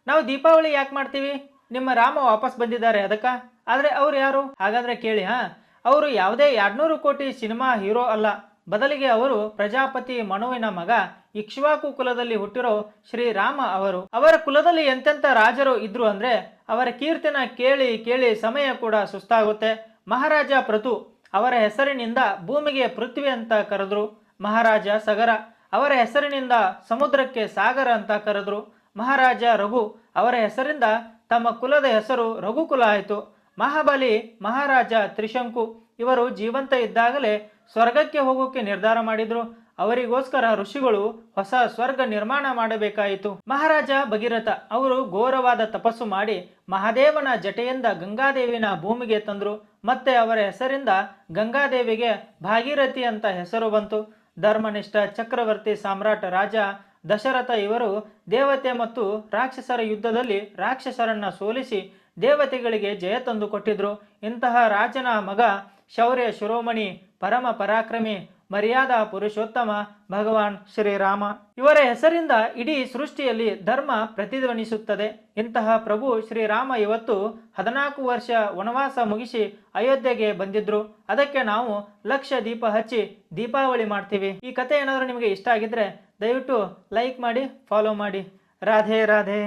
ನಾವು ದೀಪಾವಳಿ ಯಾಕೆ ಮಾಡ್ತೀವಿ? ನಿಮ್ಮ ರಾಮ ವಾಪಸ್ ಬಂದಿದ್ದಾರೆ ಅದಕ್ಕ. ಆದ್ರೆ ಅವ್ರು ಯಾರು ಹಾಗಾದ್ರೆ ಕೇಳಿ. ಅವರು ಯಾವುದೇ 200 ಕೋಟಿ ಸಿನಿಮಾ ಹೀರೋ ಅಲ್ಲ. ಬದಲಿಗೆ ಅವರು ಪ್ರಜಾಪತಿ ಮನುವಿನ ಮಗ, ಇಕ್ಷ್ವಾಕು ಕುಲದಲ್ಲಿ ಹುಟ್ಟಿರೋ ಶ್ರೀರಾಮ ಅವರು. ಅವರ ಕುಲದಲ್ಲಿ ಎಂತೆಂಥ ರಾಜರು ಇದ್ರು ಅಂದ್ರೆ ಅವರ ಕೀರ್ತಿನ ಕೇಳಿ ಕೇಳಿ ಸಮಯ ಕೂಡ ಸುಸ್ತಾಗುತ್ತೆ. ಮಹಾರಾಜ ಪ್ರತು ಅವರ ಹೆಸರಿನಿಂದ ಭೂಮಿಗೆ ಪೃಥ್ವಿ ಅಂತ ಕರೆದ್ರು. ಮಹಾರಾಜ ಸಗರ ಅವರ ಹೆಸರಿನಿಂದ ಸಮುದ್ರಕ್ಕೆ ಸಾಗರ ಅಂತ ಕರೆದ್ರು. ಮಹಾರಾಜ ರಘು ಅವರ ಹೆಸರಿಂದ ತಮ್ಮ ಕುಲದ ಹೆಸರು ರಘುಕುಲ ಆಯಿತು. ಮಹಾಬಲಿ ಮಹಾರಾಜ ತ್ರಿಶಂಕು ಇವರು ಜೀವಂತ ಇದ್ದಾಗಲೇ ಸ್ವರ್ಗಕ್ಕೆ ಹೋಗೋಕೆ ನಿರ್ಧಾರ ಮಾಡಿದ್ರು. ಅವರಿಗೋಸ್ಕರ ಋಷಿಗಳು ಹೊಸ ಸ್ವರ್ಗ ನಿರ್ಮಾಣ ಮಾಡಬೇಕಾಯಿತು. ಮಹಾರಾಜ ಭಗೀರಥ ಅವರು ಘೋರವಾದ ತಪಸ್ಸು ಮಾಡಿ ಮಹಾದೇವನ ಜಟೆಯಿಂದ ಗಂಗಾದೇವಿನ ಭೂಮಿಗೆ ತಂದ್ರು. ಮತ್ತೆ ಅವರ ಹೆಸರಿಂದ ಗಂಗಾದೇವಿಗೆ ಭಾಗೀರಥಿ ಅಂತ ಹೆಸರು ಬಂತು. ಧರ್ಮನಿಷ್ಠ ಚಕ್ರವರ್ತಿ ಸಾಮ್ರಾಟ ರಾಜ ದಶರಥ ಇವರು ದೇವತೆ ಮತ್ತು ರಾಕ್ಷಸರ ಯುದ್ಧದಲ್ಲಿ ರಾಕ್ಷಸರನ್ನ ಸೋಲಿಸಿ ದೇವತೆಗಳಿಗೆ ಜಯ ತಂದು ಕೊಟ್ಟಿದ್ರು. ಇಂತಹ ರಾಜನ ಮಗ ಶೌರ್ಯ ಶಿರೋಮಣಿ, ಪರಮ ಪರಾಕ್ರಮಿ, ಮರ್ಯಾದಾ ಪುರುಷೋತ್ತಮ ಭಗವಾನ್ ಶ್ರೀರಾಮ. ಇವರ ಹೆಸರಿಂದ ಇಡೀ ಸೃಷ್ಟಿಯಲ್ಲಿ ಧರ್ಮ ಪ್ರತಿಧ್ವನಿಸುತ್ತದೆ. ಇಂತಹ ಪ್ರಭು ಶ್ರೀರಾಮ ಇವತ್ತು 14 ವರ್ಷ ವನವಾಸ ಮುಗಿಸಿ ಅಯೋಧ್ಯೆಗೆ ಬಂದಿದ್ರು. ಅದಕ್ಕೆ ನಾವು ಲಕ್ಷ ದೀಪ ಹಚ್ಚಿ ದೀಪಾವಳಿ ಮಾಡ್ತೀವಿ. ಈ ಕತೆ ಏನಾದರೂ ನಿಮಗೆ ಇಷ್ಟ ಆಗಿದ್ರೆ ದಯವಿಟ್ಟು ಲೈಕ್ ಮಾಡಿ, ಫಾಲೋ ಮಾಡಿ. ರಾಧೆ ರಾಧೆ.